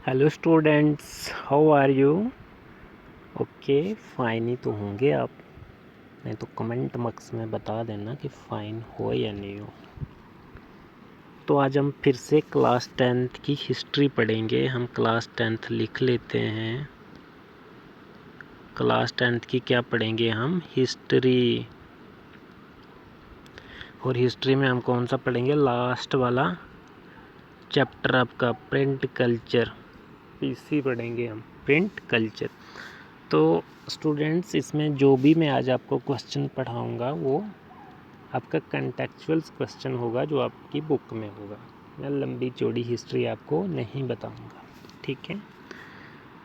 Hello students, how are you? Okay, fine ही तो होंगे आप। नहीं तो कमेंट बॉक्स में बता देना कि फाइन हो या नहीं हो। तो आज हम फिर से क्लास 10th की हिस्ट्री पढ़ेंगे। हम क्लास 10th लिख लेते हैं। क्लास 10th की क्या पढ़ेंगे हम? हिस्ट्री। और हिस्ट्री में हम कौन सा पढ़ेंगे? लास्ट वाला चैप्टर आपका प्रिंट कल्चर, पीसी पढ़ेंगे हम, प्रिंट कल्चर। तो स्टूडेंट्स, इसमें जो भी मैं आज आपको क्वेश्चन पढ़ाऊँगा वो आपका कंटेक्चुअल्स क्वेश्चन होगा, जो आपकी बुक में होगा। मैं लंबी चौड़ी हिस्ट्री आपको नहीं बताऊँगा, ठीक है?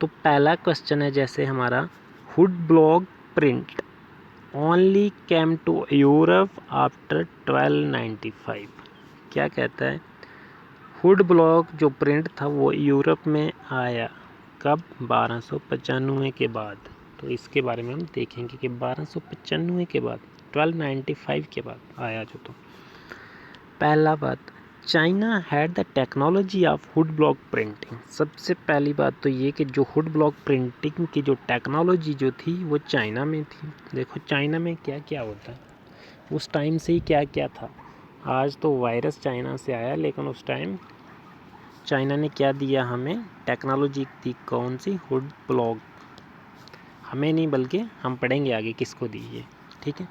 तो पहला क्वेश्चन है जैसे हमारा, wood block print only came to Europe after 1295। क्या कहता है? हुड ब्लॉक जो प्रिंट था वो यूरोप में आया कब? 1295 के बाद। तो इसके बारे में हम देखेंगे कि 1295 के बाद, 1295 के बाद आया जो। तो पहला बात, China had the technology of hood block printing. सबसे पहली बात तो ये कि जो हुड ब्लॉक प्रिंटिंग की जो टेक्नोलॉजी जो थी वो चाइना में थी। देखो चाइना में क्या क्या होता है, उस टाइम से ही क्या क्या था। आज तो वायरस चाइना से आया, लेकिन उस टाइम चाइना ने क्या दिया हमें? टेक्नोलॉजी थी। कौन सी? Hood block. हमें नहीं, बल्कि हम पढ़ेंगे आगे किसको दी है, ठीक है?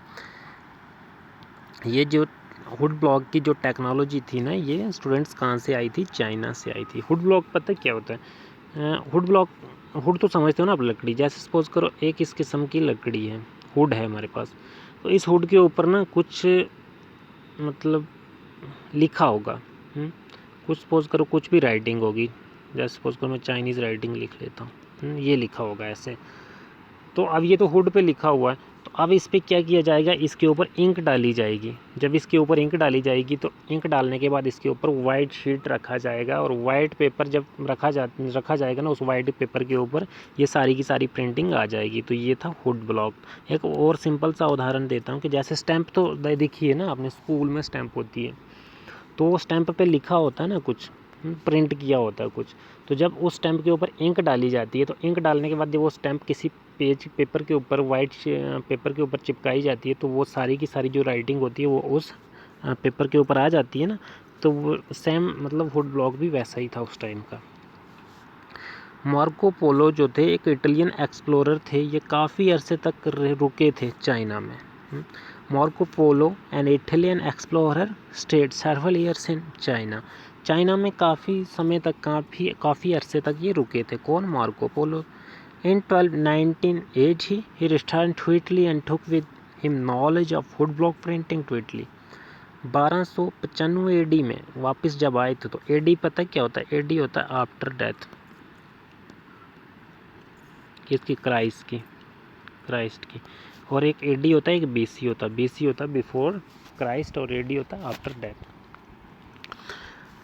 ये जो हुड ब्लॉक की जो टेक्नोलॉजी थी ना, ये स्टूडेंट्स कहाँ से आई थी? चाइना से आई थी। हुड ब्लॉक पता क्या होता है? हुड ब्लॉक, हुड तो समझते हो ना आप, लकड़ी। जैसे सपोज करो एक इस किस्म की लकड़ी है, हुड है हमारे पास, तो इस हुड के ऊपर ना कुछ मतलब लिखा होगा। कुछ सपोज करो कुछ भी राइटिंग होगी, जैसे सपोज करो मैं चाइनीज़ राइटिंग लिख लेता हूँ, ये लिखा होगा ऐसे। तो अब ये तो हुड पे लिखा हुआ है, तो अब इस पर क्या किया जाएगा? इसके ऊपर इंक डाली जाएगी। जब इसके ऊपर इंक डाली जाएगी तो इंक डालने के बाद इसके ऊपर वाइट शीट रखा जाएगा, और वाइट पेपर जब रखा जाएगा ना, उस वाइट पेपर के ऊपर ये सारी की सारी प्रिंटिंग आ जाएगी। तो ये था हुड ब्लॉक। एक और सिंपल सा उदाहरण देता हूँ कि जैसे स्टैंप तो देखिए ना आपने, स्कूल में स्टैंप होती है, तो वो स्टैंप पे लिखा होता है ना कुछ, प्रिंट किया होता है कुछ। तो जब उस स्टैंप के ऊपर इंक डाली जाती है, तो इंक डालने के बाद जब वो स्टैंप किसी पेपर के ऊपर, वाइट पेपर के ऊपर चिपकाई जाती है, तो वो सारी की सारी जो राइटिंग होती है वो उस पेपर के ऊपर आ जाती है ना। तो वो सेम मतलब हुड ब्लॉक भी वैसा ही था उस टाइम का। मार्को पोलो जो थे एक इटालियन एक्सप्लोरर थे, ये काफ़ी अरसे तक रुके थे चाइना में। Marco Polo an Italian explorer stayed several years in China. China में काफ़ी समय तक, काफ़ी अरसे तक ये रुके थे। कौन? Marco Polo. In 1219 as he return to Italy and took with him knowledge of wood block printing to Italy. 1295 AD में वापस जब आए थे, तो एडी पता क्या होता है? एडी होता है आफ्टर डेथ किसकी? क्राइस्ट की। और एक एडी होता है, एक बीसी होता है। बीसी होता है बिफोर क्राइस्ट और एडी होता है आफ्टर डेथ।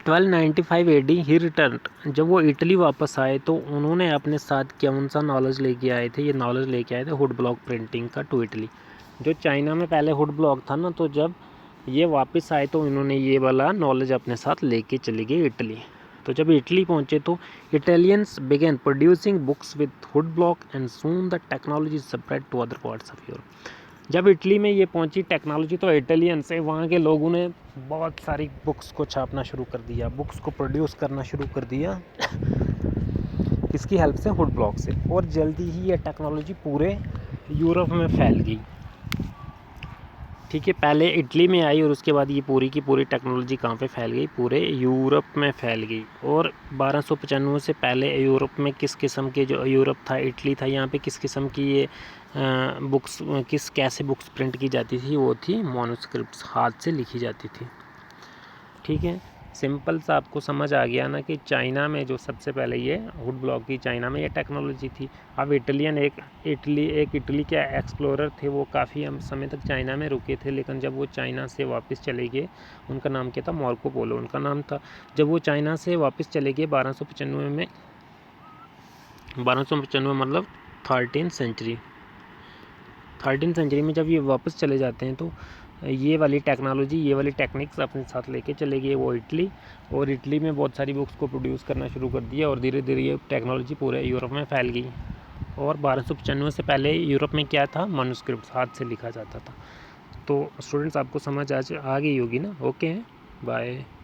1295 एडी ही रिटर्न। जब वो इटली वापस आए तो उन्होंने अपने साथ कौन सा नॉलेज लेके आए थे? ये नॉलेज लेके आए थे हुड ब्लॉक प्रिंटिंग का टू इटली। जो चाइना में पहले हुड ब्लॉक था ना, तो जब ये वापस आए तो इन्होंने ये वाला नॉलेज अपने साथ लेके चले गए इटली। तो जब इटली पहुंचे तो Italians began producing books with wood block and soon the technology spread to other parts of Europe. जब इटली में ये पहुंची टेक्नोलॉजी, तो इटालियन से वहाँ के लोगों ने बहुत सारी बुक्स को छापना शुरू कर दिया, बुक्स को प्रोड्यूस करना शुरू कर दिया इसकी हेल्प से, हुड ब्लॉक से। और जल्दी ही ये टेक्नोलॉजी पूरे यूरोप में फैल गई, ठीक है? पहले इटली में आई और उसके बाद ये पूरी की पूरी टेक्नोलॉजी कहाँ पे फैल गई? पूरे यूरोप में फैल गई। और 1295 से पहले यूरोप में किस किस्म के, जो यूरोप था, इटली था, यहाँ पे किस किस्म की ये बुक्स, कैसे बुक्स प्रिंट की जाती थी? वो थी मॉन्यूस्क्रिप्ट्स, हाथ से लिखी जाती थी, ठीक है? सिंपल सा आपको समझ आ गया ना कि चाइना में जो सबसे पहले ये हुड ब्लॉक की चाइना में ये टेक्नोलॉजी थी। अब एक इटली के एक्सप्लोरर थे, वो काफ़ी समय तक चाइना में रुके थे, लेकिन जब वो चाइना से वापस चले गए, उनका नाम क्या था? मार्को पोलो उनका नाम था। जब वो चाइना से वापस चले गए 1295 में, 1295 मतलब 13th सेंचुरी में जब ये वापस चले जाते हैं, तो ये वाली टेक्नोलॉजी, ये वाली टेक्निक्स अपने साथ लेके चले गए वो इटली, और इटली में बहुत सारी बुक्स को प्रोड्यूस करना शुरू कर दिया और धीरे धीरे ये टेक्नोलॉजी पूरे यूरोप में फैल गई। और 1295 से पहले यूरोप में क्या था, मनुस्क्रिप्ट हाथ से लिखा जाता था। तो स्टूडेंट्स आपको समझ आज आ गई होगी ना। Okay, bye.